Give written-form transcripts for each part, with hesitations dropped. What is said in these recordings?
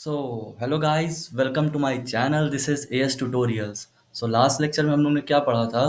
Hello guys, welcome to my channel. This is AS tutorials. Last lecture में हम लोग ने क्या पढ़ा था?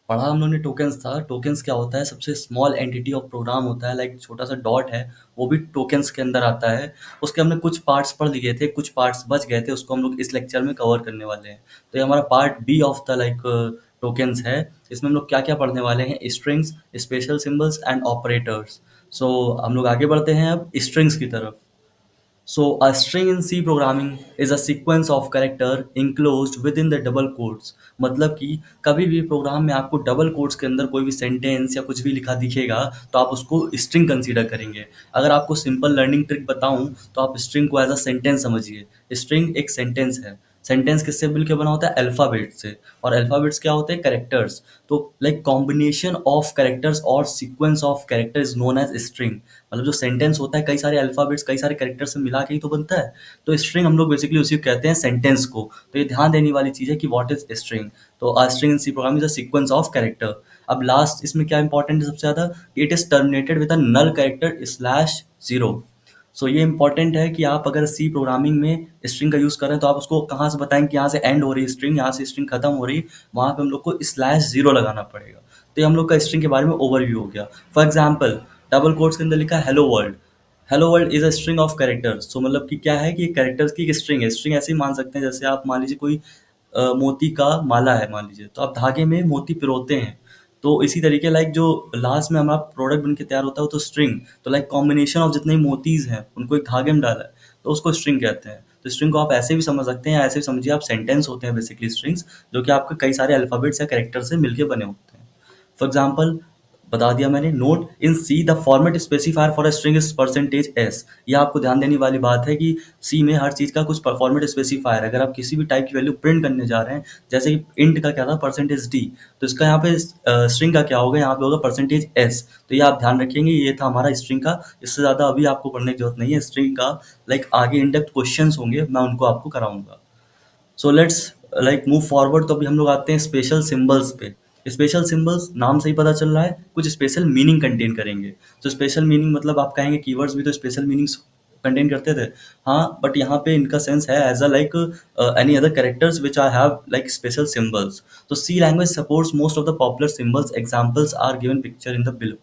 पढ़ा हम लोग ने टोकन्स था। टोकन्स क्या होता है? सबसे स्मॉल एंटिटी ऑफ प्रोग्राम होता है, लाइक छोटा सा डॉट है, वो भी टोकन्स के अंदर आता है। उसके हमने कुछ पार्ट्स पढ़ लिए थे, कुछ पार्ट्स बच गए थे, उसको हम लोग इस लेक्चर में कवर करने वाले हैं। तो ये हमारा part B of the like tokens है। इसमें हम लोग क्या क्या पढ़ने वाले हैं? Strings, special symbols and operators. हम लोग आगे बढ़ते हैं अब स्ट्रिंग्स की तरफ। A string in C programming is a sequence of character enclosed within the double quotes। मतलब कि कभी भी प्रोग्राम में आपको डबल कोट्स के अंदर कोई भी सेंटेंस या कुछ भी लिखा दिखेगा तो आप उसको स्ट्रिंग कंसीडर करेंगे। अगर आपको सिंपल लर्निंग ट्रिक बताऊं तो आप स्ट्रिंग को एज अ सेंटेंस समझिए। स्ट्रिंग एक सेंटेंस है। सेंटेंस किससे मिलकर बना होता है? अल्फाबेट से। और अल्फाबेट्स क्या होते हैं? कैरेक्टर्स। तो लाइक कॉम्बिनेशन ऑफ कैरेक्टर्स और sequence of character is known as string. मतलब जो सेंटेंस होता है कई सारे अल्फाबेट्स कई सारे कैरेक्टर से मिला के ही तो बनता है। तो स्ट्रिंग हम लोग बेसिकली उसी को कहते हैं, सेंटेंस को। तो ये ध्यान देने वाली चीज़ है कि व्हाट इज स्ट्रिंग। तो a string in C programming is a sequence of character. अब लास्ट इसमें क्या इंपॉर्टेंट है सबसे ज़्यादा? It is terminated with a null character slash zero. ये इंपॉर्टेंट है कि आप अगर सी प्रोग्रामिंग में स्ट्रिंग का यूज़ कर रहे हैं तो आप उसको कहाँ से बताएं कि यहाँ से एंड हो रही है स्ट्रिंग, यहाँ से स्ट्रिंग खत्म हो रही, वहाँ पे हम लोग को स्लैश जीरो लगाना पड़ेगा। तो ये हम लोग का स्ट्रिंग के बारे में ओवरव्यू हो गया। फॉर एग्जाम्पल, डबल कोट्स के अंदर लिखा है hello world. Hello world is a string of characters. मतलब कि क्या है कि कैरेक्टर्स की एक स्ट्रिंग है। स्ट्रिंग ऐसे ही मान सकते हैं जैसे आप मान लीजिए कोई मोती का माला है, मान लीजिए तो आप धागे में मोती पिरोते हैं। तो इसी तरीके लाइक जो लास्ट में हमारा प्रोडक्ट बन के तैयार होता है वो तो स्ट्रिंग। तो लाइक कॉम्बिनेशन ऑफ जितने मोतीज हैं उनको एक धागे में डाला है तो उसको स्ट्रिंग कहते हैं। तो स्ट्रिंग को आप ऐसे भी समझ सकते हैं, ऐसे भी समझिए आप सेंटेंस होते हैं बेसिकली स्ट्रिंग्स, जो कि आपके कई सारे अल्फाबेट्स या कैरेक्टर से मिलके बने होते हैं। फॉर एग्जाम्पल बता दिया मैंने, note in see the format specifier for a string is percentage S. ये आपको ध्यान देने वाली बात है कि सी में हर चीज़ का कुछ फॉर्मेट स्पेसिफायर है। अगर आप किसी भी टाइप की वैल्यू प्रिंट करने जा रहे हैं, जैसे कि इंट का क्या था? Percentage D. तो इसका यहाँ पे स्ट्रिंग का क्या होगा? यहाँ पे होगा परसेंटेज एस। तो ये आप ध्यान रखेंगे, ये था हमारा स्ट्रिंग का। इससे ज़्यादा अभी आपको पढ़ने की जरूरत नहीं है स्ट्रिंग का। लाइक आगे इन डेप्थ क्वेश्चंस होंगे, मैं उनको आपको कराऊंगा। Let's like move forward. तो अभी हम लोग आते हैं स्पेशल सिंबल्स पे। स्पेशल सिंबल्स नाम से ही पता चल रहा है कुछ स्पेशल मीनिंग कंटेन करेंगे। तो स्पेशल मीनिंग मतलब आप कहेंगे कीवर्ड्स भी तो स्पेशल मीनिंग्स कंटेन करते थे। हाँ, बट यहाँ पे इनका सेंस है as a like any other characters which I have like special symbols. तो C language supports most of the popular symbols. Examples are given picture in the below.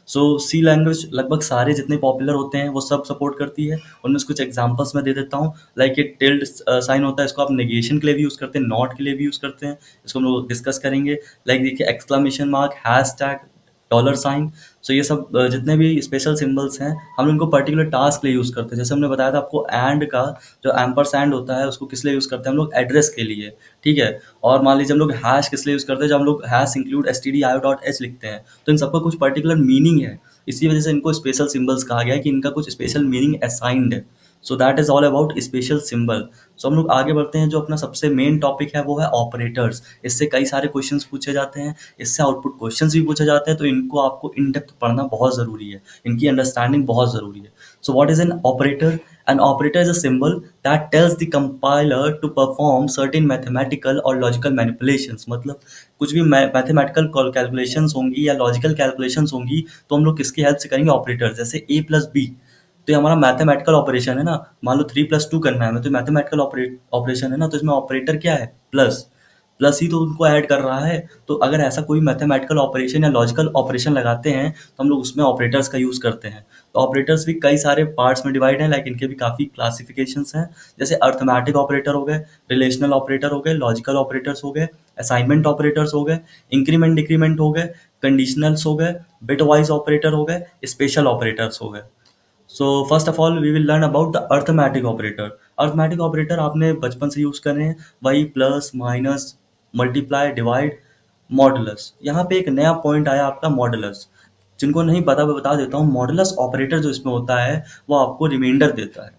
C language लगभग सारे जितने popular होते हैं वो सब support करती है। उनमें से कुछ एग्जांपल्स मैं दे देता हूँ। लाइक ये टिल्ड साइन होता है, इसको आप नेगेशन के लिए भी यूज़ करते हैं, नॉट के लिए भी यूज़ करते हैं। इसको हम लोग डिस्कस करेंगे। लाइक देखिए, exclamation mark, hash tag, dollar sign. ये सब जितने भी स्पेशल सिंबल्स हैं हम इनको पर्टिकुलर टास्क के लिए यूज़ करते हैं। जैसे हमने बताया था आपको, एंड का जो एम्परसैंड होता है उसको किस लिए यूज़ करते हैं हम लोग? एड्रेस के लिए। ठीक है। और मान लीजिए हम लोग हैश किस लिए यूज़ करते हैं? जब हम लोग हैश इंक्लूड stdio.h लिखते हैं तो इन सबका कुछ पर्टिकुलर मीनिंग है। इसी वजह से इनको स्पेशल सिंबल्स कहा गया है कि इनका कुछ स्पेशल मीनिंग असाइंड है। That is all about special symbol. हम लोग आगे बढ़ते हैं। जो अपना सबसे मेन टॉपिक है वो है ऑपरेटर्स। इससे कई सारे क्वेश्चंस पूछे जाते हैं, इससे आउटपुट क्वेश्चंस भी पूछे जाते हैं। तो इनको आपको इन डेप्थ पढ़ना बहुत ज़रूरी है, इनकी अंडरस्टैंडिंग बहुत ज़रूरी है। What is an operator? An operator is a symbol that tells the compiler to perform certain mathematical or logical manipulations। मतलब कुछ भी मैथमेटिकल कैलकुलेशंस होंगी या लॉजिकल कैलकुलेशंस होंगी तो हम लोग किसकी हेल्प से करेंगे? ऑपरेटर। जैसे a प्लस बी, तो ये हमारा मैथमेटिकल ऑपरेशन है ना। मान लो 3+2 करना है हमें, तो मैथमेटिकल ऑपरेशन है ना। तो इसमें ऑपरेटर क्या है? प्लस। प्लस ही तो उनको ऐड कर रहा है। तो अगर ऐसा कोई मैथमेटिकल ऑपरेशन या लॉजिकल ऑपरेशन लगाते हैं तो हम लोग उसमें ऑपरेटर्स का यूज़ करते हैं। तो ऑपरेटर्स भी कई सारे पार्ट्स में डिवाइड हैं, लाइक इनके भी काफ़ी क्लासिफिकेशंस हैं। जैसे अर्थमेटिक ऑपरेटर हो गए, रिलेशनल ऑपरेटर हो गए, लॉजिकल ऑपरेटर्स हो गए, असाइनमेंट ऑपरेटर्स हो गए, इंक्रीमेंट डिक्रीमेंट हो गए, कंडीशनल्स हो गए, बिट वाइज ऑपरेटर हो गए, स्पेशल ऑपरेटर्स हो गए। First of all we will learn about the arithmetic operator. Arithmetic operator आपने बचपन से यूज़ कर रहे हैं, वही plus, minus, multiply, divide, modulus. यहाँ पे एक नया पॉइंट आया आपका, मॉडुलस। जिनको नहीं पता मैं बता देता हूँ। मॉडुलस ऑपरेटर जो इसमें होता है वो आपको रिमाइंडर देता है।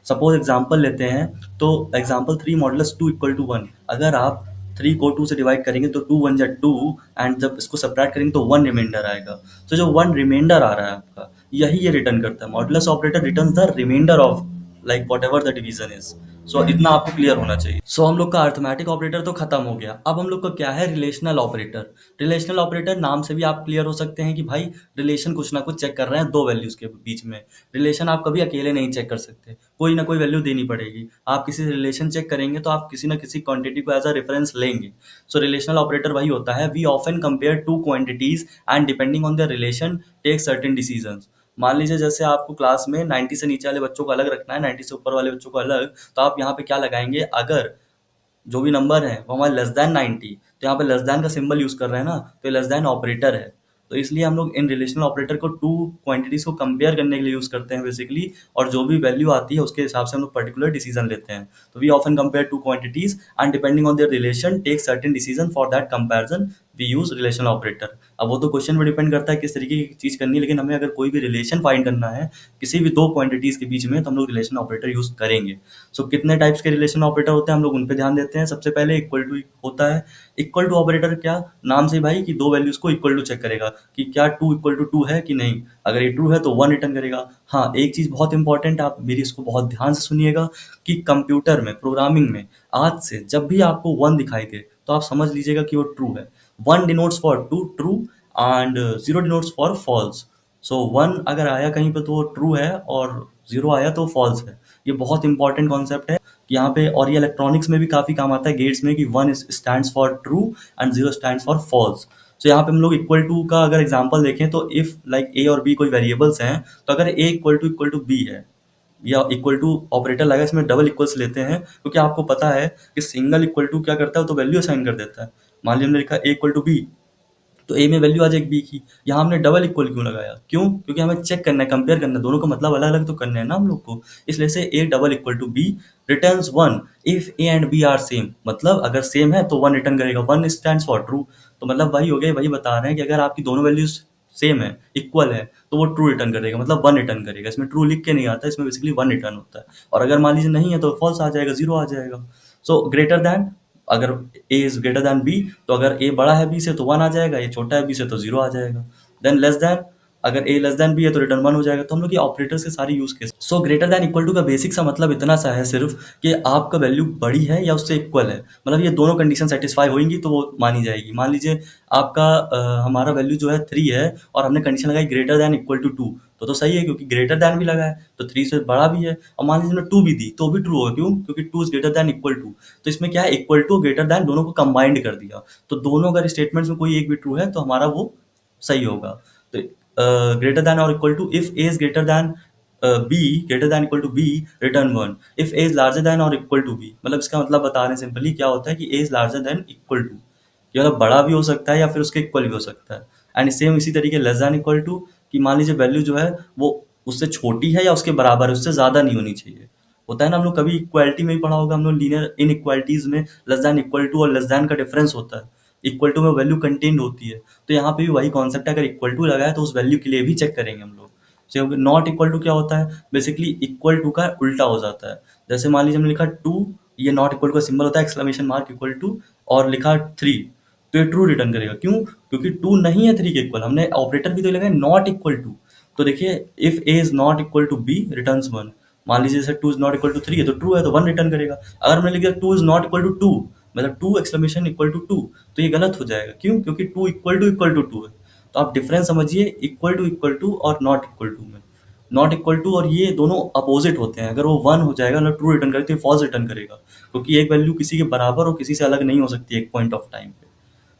सपोज एग्जांपल लेते हैं, तो एग्जांपल 3 मॉडुलस 2 इक्वल टू 1। अगर आप 3 को 2 से डिवाइड करेंगे तो 2 1 जा 2, एंड जब इसको सब्ट्रैक्ट करेंगे तो 1 रिमाइंडर आएगा। जो 1 रिमाइंडर आ रहा है आपका, यही ये रिटर्न करता है। Modulus operator returns the remainder of like whatever the division is. So इतना आपको क्लियर होना चाहिए। सो हम लोग का अर्थमेटिक ऑपरेटर तो खत्म हो गया। अब हम लोग का क्या है, रिलेशनल ऑपरेटर। रिलेशनल ऑपरेटर नाम से भी आप क्लियर हो सकते हैं कि भाई रिलेशन कुछ ना कुछ चेक कर रहे हैं दो वैल्यूज के बीच में। रिलेशन आप कभी अकेले नहीं चेक कर सकते, कोई ना कोई वैल्यू देनी पड़ेगी। आप किसी से रिलेशन चेक करेंगे तो आप किसी ना किसी क्वांटिटी को एज अ रेफरेंस लेंगे। सो रिलेशनल ऑपरेटर वही होता है, we often compare two quantities and depending on the relation take certain decisions. मान लीजिए जैसे आपको क्लास में 90 से नीचे वाले बच्चों को अलग रखना है, 90 से ऊपर वाले बच्चों को अलग, तो आप यहाँ पे क्या लगाएंगे, अगर जो भी नंबर है वो हमारे लेस देन 90, तो यहाँ पे लेस देन का सिंबल यूज कर रहे हैं ना, तो लेस देन ऑपरेटर है। तो इसलिए हम लोग इन रिलेशनल ऑपरेटर को टू क्वांटिटीज को कंपेयर करने के लिए यूज करते हैं बेसिकली, और जो भी वैल्यू आती है उसके हिसाब से हम लोग पर्टिकुलर डिसीजन लेते हैं। तो we often compare two quantities and depending on their relation take certain decision, for that comparison we use relational operator. अब वो तो क्वेश्चन पर डिपेंड करता है किस तरीके की चीज करनी है, लेकिन हमें अगर कोई भी रिलेशन फाइंड करना है किसी भी दो क्वांटिटीज के बीच में, तो हम लोग रिलेशन ऑपरेटर यूज करेंगे। सो कितने टाइप्स के रिलेशन ऑपरेटर होते हैं हम लोग उन पे ध्यान देते हैं। सबसे पहले इक्वल टू होता है। इक्वल टू ऑपरेटर क्या, नाम से भाई कि दो वैल्यूज को इक्वल टू चेक करेगा कि क्या टू इक्वल टू टू है कि नहीं। अगर ये ट्रू है तो वन रिटर्न करेगा। हाँ, एक चीज बहुत इंपॉर्टेंट, आप मेरी इसको बहुत ध्यान से सुनिएगा कि कंप्यूटर में, प्रोग्रामिंग में आज से जब भी आपको वन दिखाई दे तो आप समझ लीजिएगा कि वो ट्रू है। One denotes for to, true, and zero denotes for false. So one अगर आया कहीं पे तो वो ट्रू है, और जीरो आया तो फॉल्स है। ये बहुत इंपॉर्टेंट कॉन्सेप्ट है यहाँ पे, और ये इलेक्ट्रॉनिक्स में भी काफी काम आता है, गेट्स में, कि one stands for true and zero stands for false. So यहाँ पे हम लोग इक्वल टू का अगर एग्जांपल देखें तो इफ लाइक ए और बी कोई वेरिएबल्स हैं, तो अगर ए इक्वल टू बी है, या इक्वल टू ऑपरेटर लगा इसमें डबल इक्वल्स लेते हैं, क्योंकि आपको पता है कि सिंगल इक्वल टू क्या करता है, तो वैल्यू असाइन कर देता है। मान लीजिए हमने लिखा ए इक्वल टू बी, तो ए में वैल्यू आ जाएगी बी की। यहाँ हमने डबल इक्वल क्यों लगाया, क्यों, क्योंकि हमें चेक करना है, कंपेयर करना है, दोनों का मतलब अलग अलग तो करना है ना हम लोग को। इसलिए से A double equal to B returns one if A and B are same. मतलब अगर सेम है तो वन रिटर्न करेगा, वन स्टैंड्स फॉर ट्रू। तो मतलब वही हो गया, वही बता रहे हैं कि अगर आपकी दोनों वैल्यूज सेम है, इक्वल है, तो वो ट्रू रिटर्न करेगा, मतलब वन रिटर्न करेगा। इसमें ट्रू लिख के नहीं आता, इसमें बेसिकली वन रिटर्न होता है। और अगर मान लीजिए नहीं है तो फॉल्स आ जाएगा, जीरो आ जाएगा। सो ग्रेटर दैन, अगर ए इज ग्रेटर दैन बी, तो अगर ए बड़ा है बी से तो वन आ जाएगा, ए छोटा है बी से तो जीरो आ जाएगा। देन लेस दैन, अगर ए लेस देन बी है तो रिटर्न वन हो जाएगा। तो हम लोग ये ऑपरेटर्स के सारे use case. So greater than equal to का बेसिक सा मतलब इतना सा है सिर्फ कि आपका वैल्यू बड़ी है या उससे इक्वल है, मतलब ये दोनों कंडीशन सेटिस्फाई होंगी तो वो मानी जाएगी। मान लीजिए आपका हमारा वैल्यू जो है 3 है, और हमने कंडीशन लगाई ग्रेटर देन इक्वल टू 2, तो सही है क्योंकि ग्रेटर देन भी लगा है तो 3 से बड़ा भी है। और मान लीजिए हमने 2 भी दी तो भी ट्रू होगा, क्यों, क्योंकि 2 is greater than equal to. तो इसमें क्या है, इक्वल टू ग्रेटर देन दोनों को कंबाइंड कर दिया, तो दोनों अगर स्टेटमेंट्स में कोई एक भी ट्रू है तो हमारा वो सही होगा। तो ग्रेटर देन और equal to, if A is greater than B, greater than equal to B, return one. If A is larger than और इक्वल टू बी, मतलब इसका मतलब बता रहे हैं सिंपली, क्या होता है कि A is larger than equal to, ये मतलब बड़ा भी हो सकता है या फिर उसके इक्वल भी हो सकता है। एंड सेम इसी तरीके लेस देन इक्वल टू, कि मान लीजिए वैल्यू जो है वो उससे छोटी है या उसके बराबर है, उससे ज्यादा नहीं होनी चाहिए। होता है ना, हम लोग कभी इक्वालिटी में ही पढ़ा होगा हम लोग, लीनियर इन इक्वालिटीज में लेस देन इक्वल टू और लेस देन का डिफरेंस होता है, इक्वल टू में वैल्यू कंटेन्ड होती है। तो यहाँ पे भी वही कॉन्सेप्ट है, अगर इक्वल टू लगा है तो उस वैल्यू के लिए भी चेक करेंगे हम लोग। नॉट इक्वल टू क्या होता है, बेसिकली इक्वल टू का उल्टा हो जाता है। जैसे मान लीजिए हमने लिखा टू, ये नॉट इक्वल का सिंबल होता है एक्सक्लेमेशन मार्क इक्वल टू, और लिखा थ्री, तो ये ट्रू रिटर्न करेगा। क्यों, क्योंकि टू नहीं है थ्री के इक्वल, हमने ऑपरेटर भी तो लगाया नॉट इक्वल टू। तो देखिए if A is not equal to B returns one. मान लीजिए जैसे two is not equal to three है तो ट्रू है तो वन रिटर्न करेगा। अगर हमने लिखा two is not equal to two, मतलब two exclamation equal to two, तो ये गलत हो जाएगा। क्यों, क्योंकि टू इक्वल टू टू है। तो आप डिफरेंस समझिए इक्वल टू और नॉट इक्वल टू में। नॉट इक्वल टू और ये दोनों अपोजिट होते हैं, अगर वो वन हो जाएगा मतलब ट्रू रिटर्न करेगा तो फॉल्स रिटर्न करेगा, क्योंकि एक वैल्यू किसी के बराबर और किसी से अलग नहीं हो सकती एक पॉइंट ऑफ टाइम पे।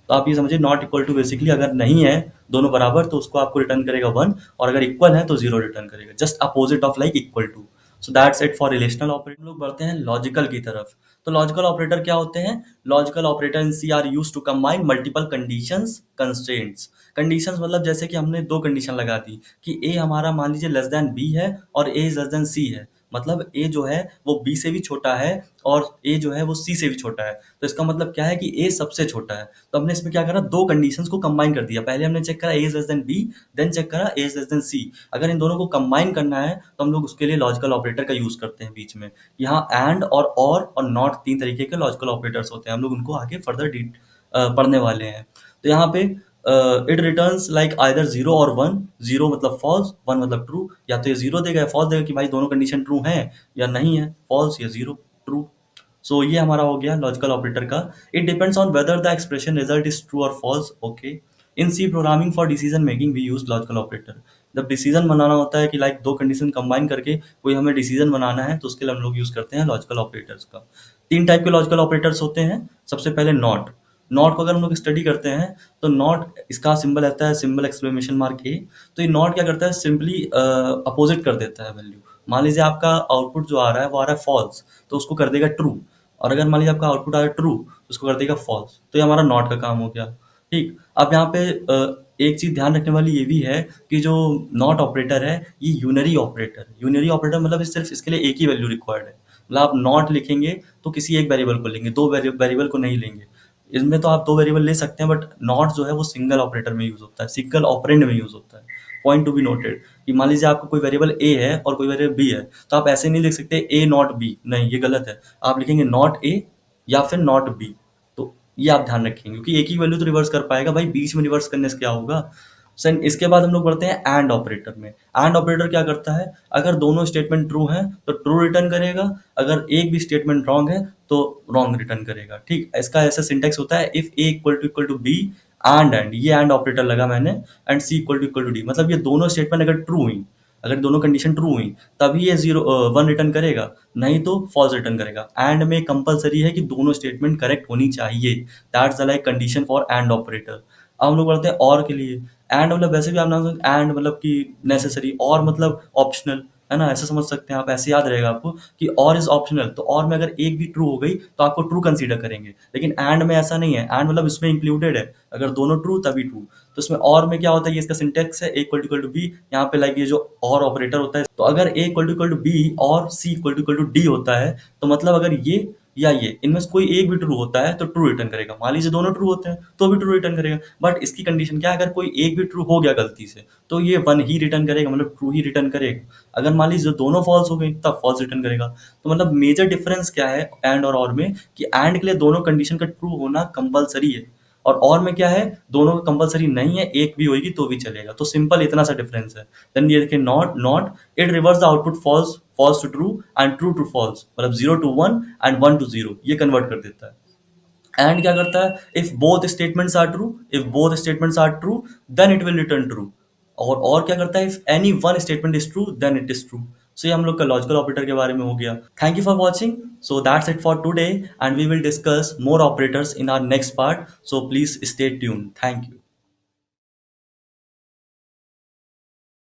तो आप ये समझिए नॉट इक्वल टू बेसिकली अगर नहीं है दोनों बराबर तो उसको आपको रिटर्न करेगा वन, और अगर इक्वल है तो जीरो रिटर्न करेगा, just opposite of like equal to. So that's it for relational operator. लोग बढ़ते हैं लॉजिकल की तरफ। तो लॉजिकल ऑपरेटर क्या होते हैं, logical operator in C are use to combine multiple conditions constraints. Conditions मतलब जैसे कि हमने दो कंडीशन लगा दी कि ए हमारा मान लीजिए लेस देन बी है और ए इज लेस देन सी है, मतलब ए जो है वो बी से भी छोटा है और ए जो है वो सी से भी छोटा है। तो इसका मतलब क्या है कि ए सबसे छोटा है। तो हमने इसमें क्या करा, दो कंडीशंस को कंबाइन कर दिया। पहले हमने चेक करा A is less than B, then check करा A is less than C. अगर इन दोनों को कंबाइन करना है तो हम लोग उसके लिए लॉजिकल ऑपरेटर का यूज करते हैं बीच में। यहाँ एंड और नॉट तीन तरीके के लॉजिकल ऑपरेटर्स होते हैं, हम लोग उनको आगे फर्दर पढ़ने वाले हैं। तो यहाँ पे it returns like either zero और वन। जीरो मतलब फॉल्स, वन मतलब ट्रू। या तो ये जीरो देगा या फॉल्स देगा कि भाई दोनों कंडीशन ट्रू हैं या नहीं है, फॉल्स या जीरो ट्रू। सो ये हमारा हो गया लॉजिकल ऑपरेटर का। It depends on whether the expression result is true और false. Okay, in C programming for decision making we use logical operator. जब डिसीजन बनाना होता है कि लाइक दो कंडीशन कंबाइन करके कोई हमें डिसीजन बनाना है, तो उसके लिए हम लोग यूज करते हैं लॉजिकल ऑपरेटर्स का। तीन टाइप के लॉजिकल ऑपरेटर्स होते हैं। सबसे पहले नॉट। नॉट को अगर हम लोग स्टडी करते हैं तो नॉट, इसका सिंबल रहता है सिंबल एक्सक्लेमेशन मार्क ए। तो ये नॉट क्या करता है, सिंपली अपोजिट कर देता है वैल्यू। मान लीजिए आपका आउटपुट जो आ रहा है वो आ रहा है फॉल्स, तो उसको कर देगा ट्रू। और अगर मान लीजिए आपका आउटपुट आ रहा है ट्रू, तो उसको कर देगा फॉल्स। तो ये हमारा नॉट का काम हो गया। ठीक, अब यहाँ पे एक चीज ध्यान रखने वाली ये भी है कि जो नॉट ऑपरेटर है ये यूनरी ऑपरेटर। यूनरी ऑपरेटर मतलब सिर्फ इसके लिए एक ही वैल्यू रिक्वायर्ड है। मतलब आप नॉट लिखेंगे तो किसी एक वेरिएबल को लेंगे, दो वेरिएबल को नहीं लेंगे। इसमें तो आप दो वेरिएबल ले सकते हैं, बट नॉट जो है वो सिंगल ऑपरेटर में यूज होता है, सिंगल ऑपरेंड में यूज होता है। पॉइंट टू बी नोटेड कि मान लीजिए आपका कोई वेरिएबल ए है और कोई वेरिएबल बी है, तो आप ऐसे नहीं लिख सकते ए नॉट बी, नहीं ये गलत है। आप लिखेंगे नॉट ए या फिर नॉट बी। तो ये आप ध्यान रखेंगे क्योंकि एक ही वैल्यू तो रिवर्स कर पाएगा भाई, बीच में रिवर्स करने से क्या होगा। सेन इसके बाद हम लोग बढ़ते हैं एंड ऑपरेटर में। एंड ऑपरेटर क्या करता है, अगर दोनों स्टेटमेंट ट्रू हैं तो ट्रू रिटर्न करेगा, अगर एक भी स्टेटमेंट रॉन्ग है तो रॉन्ग रिटर्न करेगा। ठीक, इसका ऐसा सिंटेक्स होता है, if A equal to B and ये एंड ऑपरेटर लगा मैंने, and C equal to D. मतलब ये दोनों स्टेटमेंट अगर ट्रू हुई, अगर दोनों कंडीशन ट्रू हुई, तभी ये जीरो वन रिटर्न करेगा, नहीं तो फॉल्स रिटर्न करेगा। एंड में कंपलसरी है कि दोनों स्टेटमेंट करेक्ट होनी चाहिए। That's the like condition for and operator. अब हम लोग बढ़ते हैं और के लिए। एंड मतलब वैसे भी आप नाम एंड मतलब कि नेसेसरी, और मतलब ऑप्शनल, है ना, ऐसे समझ सकते हैं आप, ऐसे याद रहेगा आपको कि और इज ऑप्शनल। तो और में अगर एक भी ट्रू हो गई तो आपको ट्रू कंसीडर करेंगे, लेकिन एंड में ऐसा नहीं है। एंड मतलब इसमें इंक्लूडेड है, अगर दोनों ट्रू तभी ट्रू। तो इसमें और में क्या होता है, ये इसका सिंटेक्स है, ए इक्वल टू बी। यहाँ पे लाइक ये जो और ऑपरेटर होता है, तो अगर ए इक्वल टू बी और सी इक्वल टू डी होता है, तो मतलब अगर ये या ये इनमें से कोई एक भी ट्रू होता है तो ट्रू रिटर्न करेगा। मान लीजिए दोनों ट्रू होते हैं तो भी ट्रू रिटर्न करेगा, बट इसकी कंडीशन क्या है, अगर कोई एक भी ट्रू हो गया गलती से तो ये वन ही रिटर्न करेगा, मतलब ट्रू ही रिटर्न करेगा। अगर मान लीजिए दोनों फॉल्स हो गई तब फॉल्स रिटर्न करेगा। तो मतलब मेजर डिफरेंस क्या है एंड और में, कि एंड के लिए दोनों कंडीशन का ट्रू होना कंपलसरी है, और में क्या है, दोनों का कंपलसरी नहीं है, एक भी होगी तो भी चलेगा। तो सिंपल इतना सा डिफरेंस है। देन ये देखिए not, not it reverse the output false, false to true and true to false, मतलब zero to one and one to zero, ये कन्वर्ट कर देता है। एंड क्या करता है, if both statements are true, if both statements are true then it will return true. Or क्या करता है, if any one statement is true then it is true. So ये हम लोग का लॉजिकल ऑपरेटर के बारे में हो गया। Thank you for watching. So that's it for today and we will discuss more operators in our next part. So please stay tune. Thank you.